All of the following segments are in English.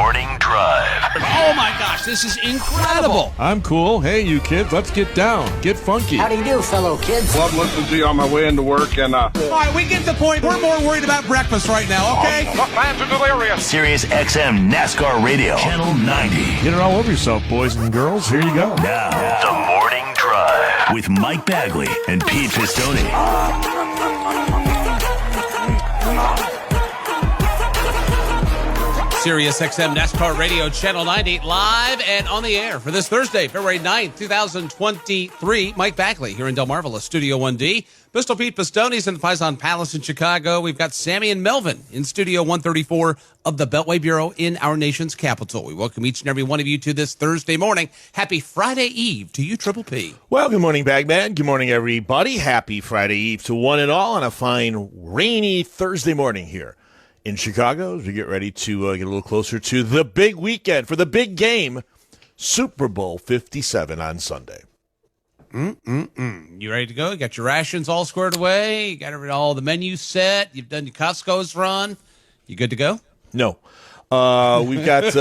Morning Drive. Oh my gosh, this is incredible. I'm cool. Hey, you kids, let's get down. Get funky. How do you do, fellow kids? Love listening to you on my way into work, and All right, we get the point. We're more worried about breakfast right now, okay? the fans are delirious. Sirius XM NASCAR Radio, Channel 90. Get it all over yourself, boys and girls. Here you go. Now, the Morning Drive with Mike Bagley and Pete Pistone. Sirius XM NASCAR Radio, Channel 90, live and on the air for this Thursday, February 9th, 2023. Mike Bagley here in Del Marvelous, Studio 1D. Pistol Pete Pistone's in the Paisan Palace in Chicago. We've got Sammy and Melvin in Studio 134 of the Beltway Bureau in our nation's capital. We welcome each and every one of you to this Thursday morning. Happy Friday Eve to you, Triple P. Well, good morning, Bagman. Good morning, everybody. Happy Friday Eve to one and all on a fine, rainy Thursday morning here in Chicago as we get ready to get a little closer to the big weekend for the big game, Super Bowl 57 on Sunday. You ready to go? You got your rations all squared away? You got all the menus set? You've done your Costco's run? You good to go? No. We've got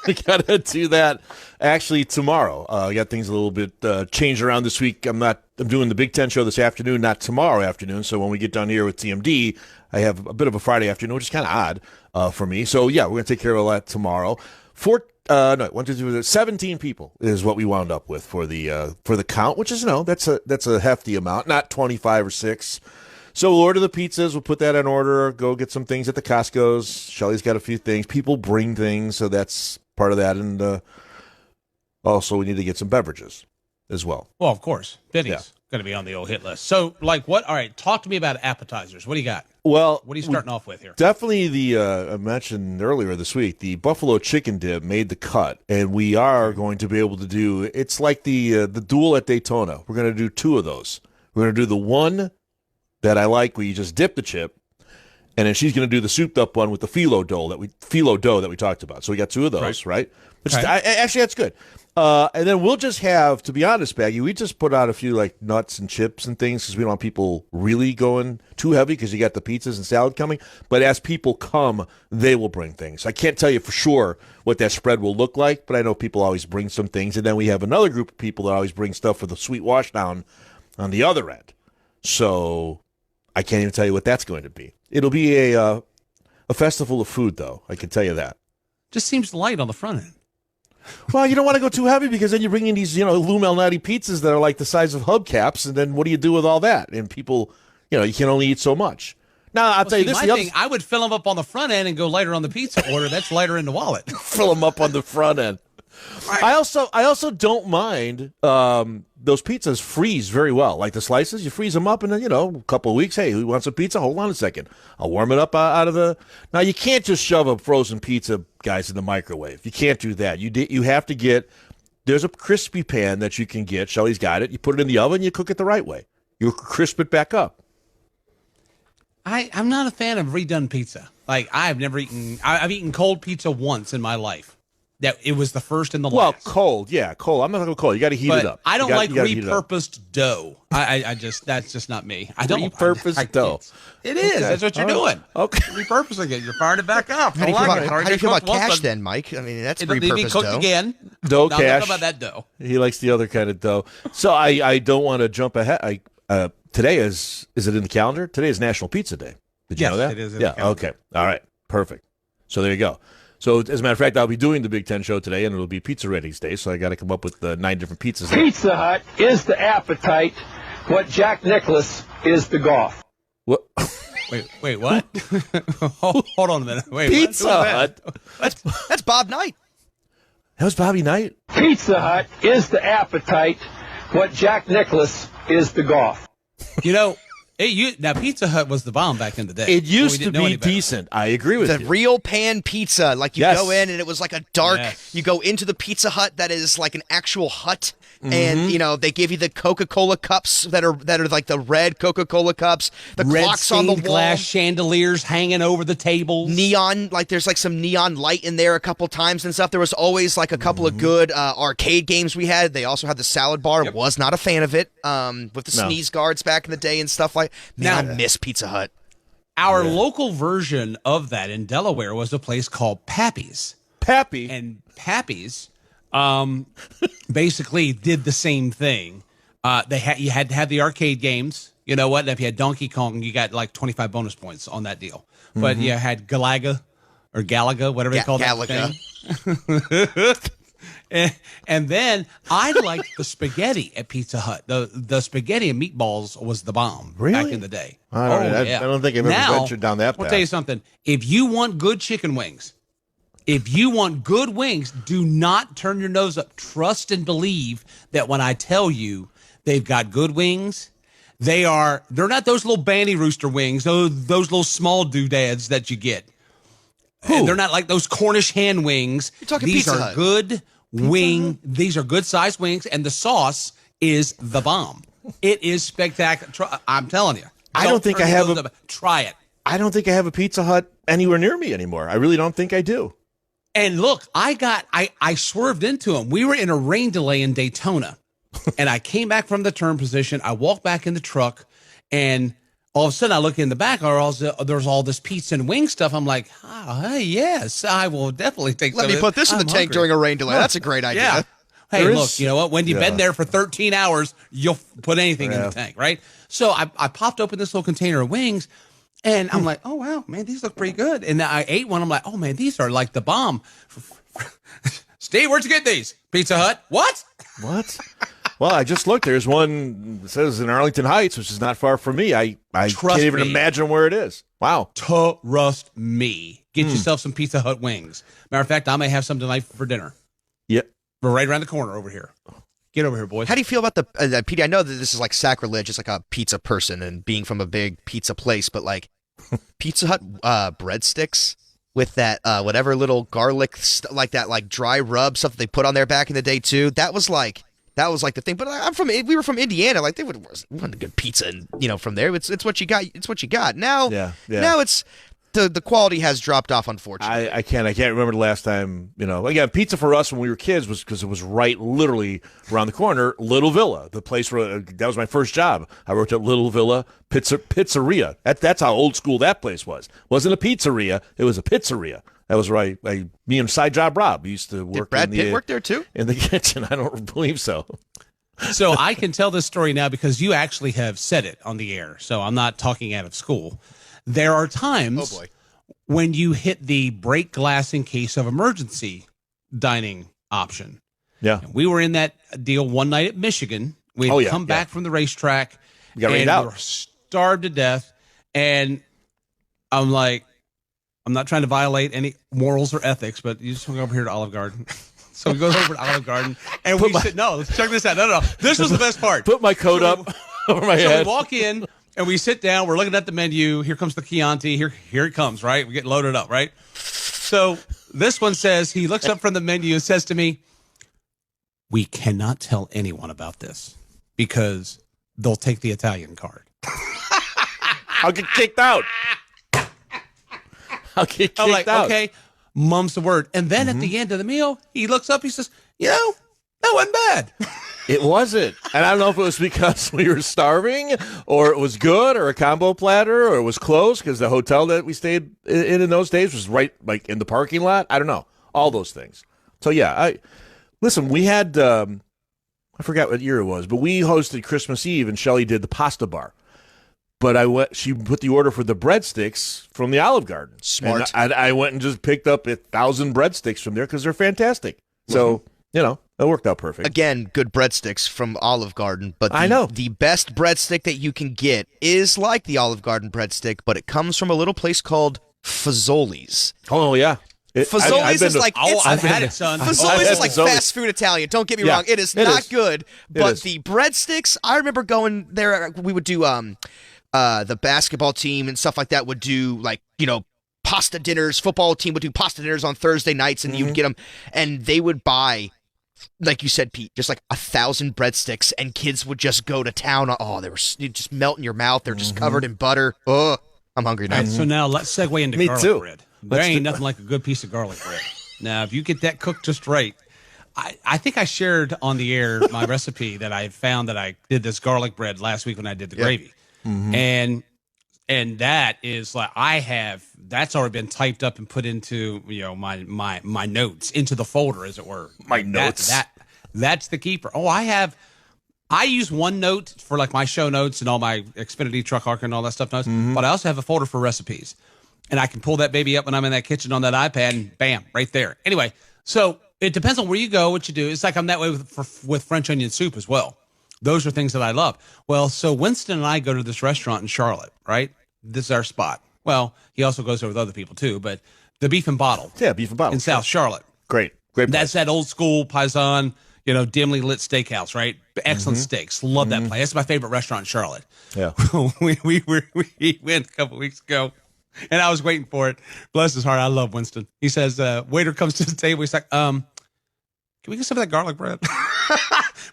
we got to do that actually tomorrow. I got things a little bit changed around this week. I'm doing the Big Ten show this afternoon, not tomorrow afternoon. So when we get done here with TMD, I have a bit of a Friday afternoon, which is kind of odd for me. So yeah, we're gonna take care of all that tomorrow. 17 people is what we wound up with for the count, which is that's a hefty amount, not 25 or 6. So we'll order the pizzas. We'll put that in order. Go get some things at the Costco's. Shelly's got a few things. People bring things, so that's part of that. And also, we need to get some beverages as well. Well, of course. Benny's going to be on the old hit list. So, what? All right, talk to me about appetizers. What do you got? Well, what are you starting off with here? Definitely I mentioned earlier this week, the buffalo chicken dip made the cut, and we are going to be able to do. It's like the duel at Daytona. We're going to do 2 of those. We're going to do the one that I like where you just dip the chip, and then she's going to do the souped up one with the phyllo dough that we talked about. So we got 2 of those, right? Which actually that's good. And then we'll just have, to be honest, Baggy, we just put out a few like nuts and chips and things because we don't want people really going too heavy because you got the pizzas and salad coming. But as people come, they will bring things. I can't tell you for sure what that spread will look like, but I know people always bring some things. And then we have another group of people that always bring stuff for the sweet wash down on the other end. So I can't even tell you what that's going to be. It'll be a festival of food, though. I can tell you that. Just seems light on the front end. Well, you don't want to go too heavy because then you bring in these, Lou Malnati pizzas that are like the size of hubcaps, and then what do you do with all that? And people, you can only eat so much. Now, I'll tell you this. I would fill them up on the front end and go lighter on the pizza order. That's lighter in the wallet. Fill them up on the front end. Right. I also don't mind those pizzas freeze very well. Like the slices, you freeze them up, and then a couple of weeks. Hey, who wants a pizza? Hold on a second, I'll warm it up out of the. Now you can't just shove a frozen pizza, guys, in the microwave. You can't do that. You have to get. There's a crispy pan that you can get. Shelly's got it. You put it in the oven. You cook it the right way. You crisp it back up. I'm not a fan of redone pizza. Like I've eaten cold pizza once in my life. That it was the first and the last. Well, cold. I'm not going to go cold. You got to heat it up. I don't like repurposed dough. That's just not me. I don't repurposed dough. It is. Okay. That's what you're doing. Okay, repurposing it. You're firing it back up. How do you feel about cash then, Mike? I mean, that's repurposed cooked dough. Again. Dough cash. I'm not about that dough. He likes the other kind of dough. So I don't want to jump ahead. Today is it in the calendar? Today is National Pizza Day. Did you know that? It is. In the calendar. Okay. All right. Perfect. So there you go. So, as a matter of fact, I'll be doing the Big Ten show today, and it'll be Pizza Ratings Day, so I got to come up with 9 different pizzas. Pizza Hut is the appetite, what Jack Nicklaus is the golf. What? Wait, what? Hold on a minute. Wait, Pizza Hut? That's Bob Knight. That was Bobby Knight? Pizza Hut is the appetite, what Jack Nicklaus is the golf. Now, Pizza Hut was the bomb back in the day. It used to be decent. I agree with you. The real pan pizza. Like you go in and it was like a dark, you go into the Pizza Hut that is like an actual hut. And, they give you the Coca-Cola cups that are like the red Coca-Cola cups. The red clocks on the wall. Glass chandeliers hanging over the tables. Neon, like there's like some neon light in there a couple times and stuff. There was always like a couple of good arcade games we had. They also had the salad bar. Yep. Was not a fan of it. With the sneeze guards back in the day and stuff like. Man, I miss Pizza Hut. Our local version of that in Delaware was a place called Pappy's. Pappy. And Pappy's basically did the same thing. You had to have the arcade games. You know what? And if you had Donkey Kong, you got like 25 bonus points on that deal. But you had Galaga or Galaga, whatever they call that thing. And then I liked the spaghetti at Pizza Hut. The spaghetti and meatballs was the bomb back in the day. I don't think I've ever ventured down that path. I'll tell you something. If you want good chicken wings, do not turn your nose up. Trust and believe that when I tell you they've got good wings, they're not those little banty rooster wings, those little small doodads that you get. And they're not like those Cornish hen wings. You're talking These Pizza are Hut. good wing. These are good sized wings, and the sauce is the bomb. It is spectacular. I'm telling you. I don't think I have Try it. I don't think I have a Pizza Hut anywhere near me anymore. I really don't think I do. And look, I swerved into them. We were in a rain delay in Daytona, and I came back from the turn position. I walked back in the truck, and all of a sudden I look in the back, there's all this pizza and wing stuff. I'm like, hey, yes, I will definitely take some. Let me put this in the tank during a rain delay. That's a great idea. Yeah. Hey, look, you know what? When you've been there for 13 hours, you'll put anything in the tank, right? So I popped open this little container of wings, and I'm like, oh, wow, man, these look pretty good. And I ate one. I'm like, oh, man, these are like the bomb. Steve, where'd you get these? Pizza Hut? What? Well, I just looked. There's one that says in Arlington Heights, which is not far from me. I can't even imagine where it is. Wow. Trust me. Get yourself some Pizza Hut wings. Matter of fact, I may have some tonight for dinner. Yep. We're right around the corner over here. Get over here, boys. How do you feel about the PD? I know that this is like sacrilege. It's like a pizza person and being from a big pizza place, but like Pizza Hut breadsticks with that whatever little garlic like that like dry rub stuff that they put on there back in the day too. That was like the thing. But we were from Indiana. Like they wasn't a good pizza, and from there. It's what you got. It's what you got. Now, now it's. The quality has dropped off, unfortunately. I can't remember the last time, again, pizza for us when we were kids was because it was literally around the corner, Little Villa, the place where that was my first job. I worked at Little Villa Pizzeria. That's how old school that place was. It wasn't a pizzeria, it was a pizzeria. That was right. Me and Side Job Rob used to work. Did Brad Pitt work there too? In the kitchen. I don't believe so. So I can tell this story now because you actually have said it on the air. So I'm not talking out of school. There are times when you hit the break glass in case of emergency dining option. Yeah. And we were in that deal one night at Michigan. We had come back from the racetrack and we were starved to death. And I'm like, I'm not trying to violate any morals or ethics, but you just want to go over here to Olive Garden. So we go over to Olive Garden and we said, no, let's check this out. No. This was the best part. Put my coat up over my head. So we walk in. And we sit down, we're looking at the menu. Here comes the Chianti. Here it comes, right? We get loaded up, right? So this one says, he looks up from the menu and says to me, we cannot tell anyone about this because they'll take the Italian card. I'll get kicked out. I'm like, okay, mum's the word. And then at the end of the meal, he looks up, he says, that wasn't bad. It wasn't. And I don't know if it was because we were starving or it was good or a combo platter or it was close because the hotel that we stayed in those days was right like in the parking lot. I don't know. All those things. So, yeah, listen, we had, I forgot what year it was, but we hosted Christmas Eve and Shelly did the pasta bar. But she put the order for the breadsticks from the Olive Garden. Smart. And I went and just picked up 1,000 breadsticks from there because they're fantastic. So, it worked out perfect. Again, good breadsticks from Olive Garden, but I know the best breadstick that you can get is like the Olive Garden breadstick, but it comes from a little place called Fazoli's. Oh yeah, Fazoli's is like I've had it, son. Fazoli's is like fast food Italian. Don't get me wrong; it is not good, but the breadsticks. I remember going there. We would do the basketball team and stuff like that would do pasta dinners. Football team would do pasta dinners on Thursday nights, and you'd get them, and they would buy. Like you said, Pete, just like 1,000 breadsticks, and kids would just go to town. Oh, you'd just melt in your mouth. They're just covered in butter. Oh, I'm hungry now. Right, so now let's segue into garlic bread. There ain't nothing like a good piece of garlic bread. Now, if you get that cooked just right, I think I shared on the air my recipe that I found that I did this garlic bread last week when I did the gravy. And that is like, I have that's already been typed up and put into my notes, into the folder, as it were. My notes. That's the keeper. Oh, I use OneNote for like my show notes and all my Xfinity truck arc and all that stuff notes, but I also have a folder for recipes. And I can pull that baby up when I'm in that kitchen on that iPad and bam, right there. Anyway, so it depends on where you go, what you do. It's like I'm that way with French onion soup as well. Those are things that I love. Well, so Winston and I go to this restaurant in Charlotte, right? This is our spot. Well, he also goes there with other people too, but the Beef and Bottle. Yeah, Beef and Bottle. In South Charlotte. Great place. That's that old school Paisan, dimly lit steakhouse, right? Excellent steaks. Love that place. That's my favorite restaurant in Charlotte. Yeah. we went a couple weeks ago, and I was waiting for it. Bless his heart. I love Winston. He says, waiter comes to the table. He's like, can we get some of that garlic bread?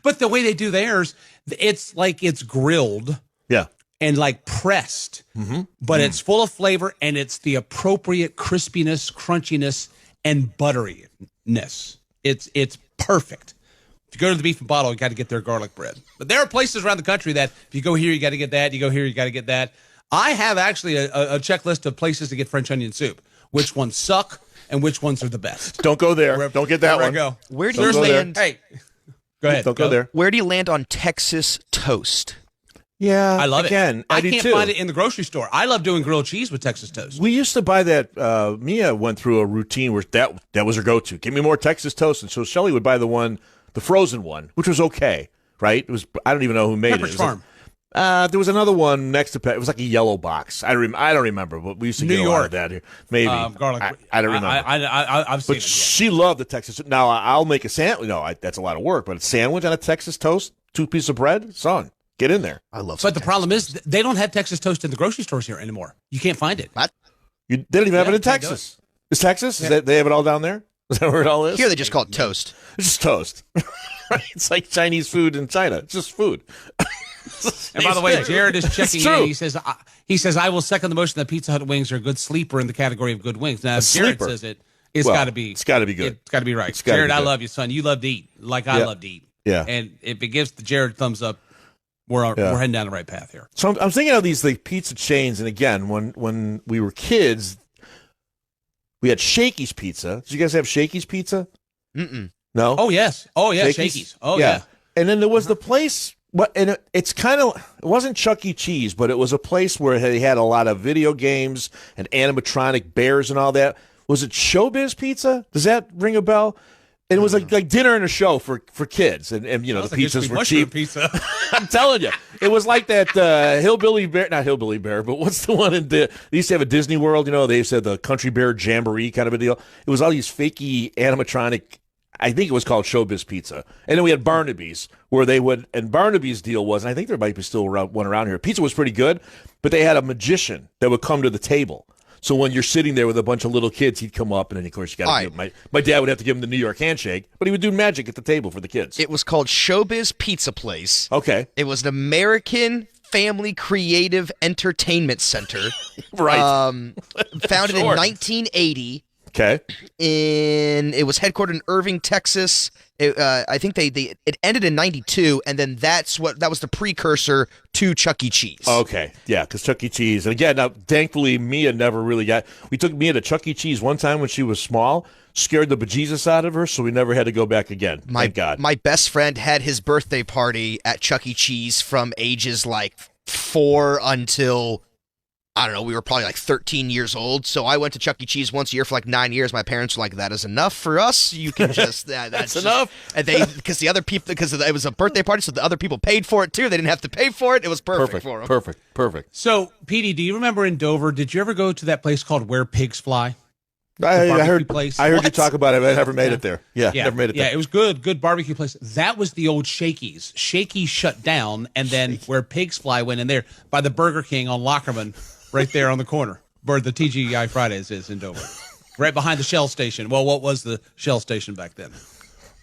But the way they do theirs, it's like it's grilled. Yeah. And like pressed, but it's full of flavor, and it's the appropriate crispiness, crunchiness, and butteriness. It's perfect. If you go to the Beef and Bottle, you got to get their garlic bread. But there are places around the country that if you go here, you got to get that. You go here, you got to get that. I have actually a checklist of places to get French onion soup. Which ones suck and which ones are the best. Don't go there. Don't get that one. Go. Where do you land? Hey, go ahead. Don't go there. Where do you land on Texas toast? Yeah, I love it. I can't find it in the grocery store. I love doing grilled cheese with Texas toast. We used to buy that. Mia went through a routine where that was her go-to. Give me more Texas toast, and so Shelly would buy the frozen one, which was okay, right? It was. I don't even know who made Pepperidge it. Farm. There was another one next to it was like a yellow box. I don't remember, but we used to New get a York. lot of that here. Maybe Garlic. I don't remember. I've seen but it. Yeah. she loved the Texas. Now I'll make a sandwich. No, that's a lot of work. But a sandwich on a Texas toast, 2 pieces of bread, son, get in there. I love. But the problem is they don't have Texas toast in the grocery stores here anymore. You can't find it. What? They don't even have it in can't do Texas. Is Texas? Is that, they have it all down there? Is that where it all is? Here they just call it toast. It's just toast. Right? It's like Chinese food in China. It's just food. And by the way, Jared is checking true. in. He says, I will second the motion that Pizza Hut wings are a good sleeper in the category of good wings. Now, if Jared sleeper. says it's got to be. It's got to be good. It's got to be right. gotta Jared, be I good. love you, son. You love to eat like I love to eat. Yeah. And if it gives the Jared thumbs up, we're heading down the right path here. So I'm thinking of these like pizza chains, and again, when we were kids, we had Shakey's Pizza. Did you guys have Shakey's Pizza? Mm-mm. No. Oh yes. Oh yeah. Shakey's. Oh yeah. And then there was the place. And it wasn't Chuck E. Cheese, but it was a place where they had a lot of video games and animatronic bears and all that. Was it Showbiz Pizza? Does that ring a bell? And it was like dinner and a show for kids, and the pizzas were cheap. Pizza. I'm telling you, it was like that not Hillbilly Bear, but what's the one they used to have a Disney World? They used to have the Country Bear Jamboree kind of a deal. It was all these fakey animatronic. I think it was called Showbiz Pizza. And then we had Barnaby's, where and Barnaby's deal was, and I think there might be still one around here. Pizza was pretty good, but they had a magician that would come to the table. So when you're sitting there with a bunch of little kids, he'd come up, and then, of course, you got to give my dad would have to give him the New York handshake, but he would do magic at the table for the kids. It was called Showbiz Pizza Place. Okay. It was an American Family Creative Entertainment Center. Right. Founded in 1980. Okay. It was headquartered in Irving, Texas. I think it ended in 92, and then that was the precursor to Chuck E. Cheese. Okay, yeah, because Chuck E. Cheese, and again, now thankfully Mia never really we took Mia to Chuck E. Cheese one time when she was small, scared the bejesus out of her, so we never had to go back again. Thank God. My best friend had his birthday party at Chuck E. Cheese from ages like 4 until, I don't know, we were probably like 13 years old. So I went to Chuck E. Cheese once a year for like 9 years. My parents were like, that is enough for us. You can just, that's enough. And because it was a birthday party, so the other people paid for it too. They didn't have to pay for it. It was perfect for them. Perfect. So, PD, do you remember in Dover, did you ever go to that place called Where Pigs Fly? I heard place? I heard you talk about it, but I never made it there. Yeah, never made it there. Yeah, it was good barbecue place. That was the old Shakey's. Shakey's shut down, and then Where Pigs Fly went in there by the Burger King on Lockerman. Right there on the corner where the TGI Fridays is in Dover. Right behind the Shell station. Well, what was the Shell station back then?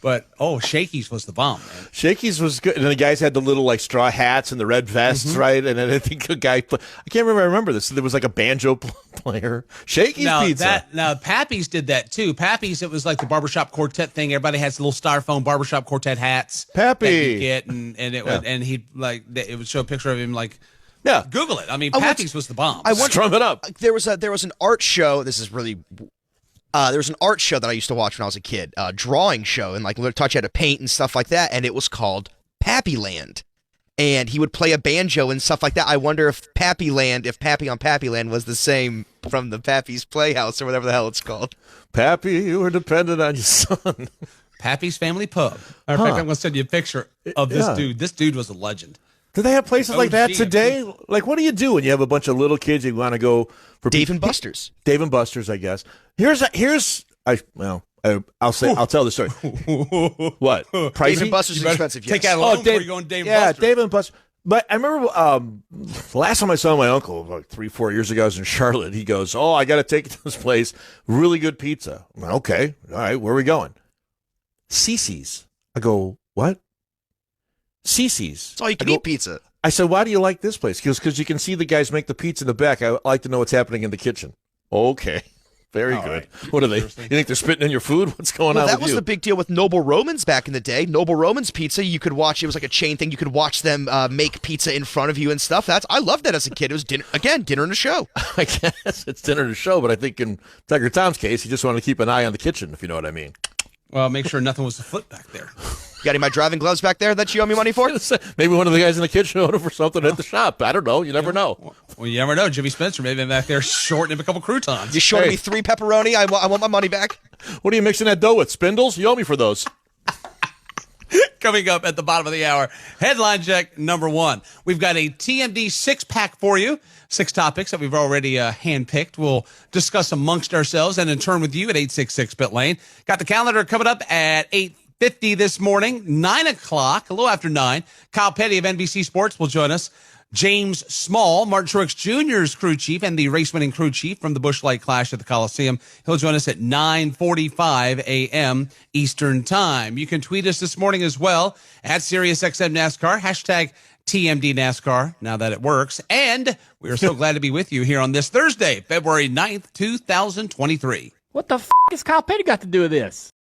But, Shakey's was the bomb, man. Shakey's was good. And then the guys had the little, like, straw hats and the red vests, right? And then I think a guy, I remember this. There was, like, a banjo player. Shakey's Pizza. Pappy's did that, too. Pappy's, it was like the barbershop quartet thing. Everybody has little styrofoam barbershop quartet hats. Pappy. That you get, and it would, and he'd, like, it would show a picture of him, like, Yeah. Google it. I mean, I want Pappy's was the bomb. I wonder- Strum it up. There was an art show. This is really. There was an art show that I used to watch when I was a kid, a drawing show, and like taught you how to paint and stuff like that. And it was called Pappyland, and he would play a banjo and stuff like that. I wonder if Pappy on Pappyland was the same from the Pappy's Playhouse or whatever the hell it's called. Pappy, you were dependent on your son. Pappy's Family Pub. In fact, I'm going to send you a picture of this Yeah. dude. This dude was a legend. Do they have places like that OG. today? Like, what do you do when you have a bunch of little kids you want to go for Dave and Buster's. Dave and Buster's, I guess. I'll tell the story. What? Pricey? Dave and Buster's is expensive. Take yes. out a loan before you go on Dave Yeah, Buster's. Dave and Buster's. But I remember the last time I saw my uncle, like 3-4 years ago, I was in Charlotte. He goes, "Oh, I got to take you to this place. Really good pizza." I'm like, okay, all right, where are we going? Cece's. I go, what? Cece's. It's all you can eat pizza. I said, why do you like this place? He goes, because you can see the guys make the pizza in the back. I like to know what's happening in the kitchen. Okay. Very good. right. What are they? You think they're spitting in your food? What's going Well, on that with was you? the big deal with Noble Romans back in the day. Noble Romans Pizza, you could watch. It was like a chain thing. You could watch them make pizza in front of you and stuff. I loved that as a kid. It was dinner and a show. I guess it's dinner to show, but I think in Tiger Tom's case, he just wanted to keep an eye on the kitchen, if you know what I mean. Well, make sure nothing was afoot back there. You got any of my driving gloves back there that you owe me money for? Maybe one of the guys in the kitchen ordered for something at the shop. I don't know. You never know. Well, you never know. Jimmy Spencer may have been back there shorting him a couple croutons. You shorted Hey. me 3 pepperoni. I want my money back. What are you mixing that dough with? Spindles? You owe me for those. Coming up at the bottom of the hour, headline check number 1. We've got a TMD 6-pack for you. 6 topics that we've already handpicked. We'll discuss amongst ourselves and in turn with you at 866-Bit Lane. Got the calendar coming up at 8:50 this morning, 9 o'clock, a little after 9. Kyle Petty of NBC Sports will join us. James Small, Martin Truex Jr.'s crew chief and the race-winning crew chief from the Busch Light Clash at the Coliseum. He'll join us at 9:45 a.m. Eastern Time. You can tweet us this morning as well at SiriusXM NASCAR, hashtag TMD NASCAR, now that it works. And we are so glad to be with you here on this Thursday, February 9th, 2023. What the f*** has Kyle Petty got to do with this?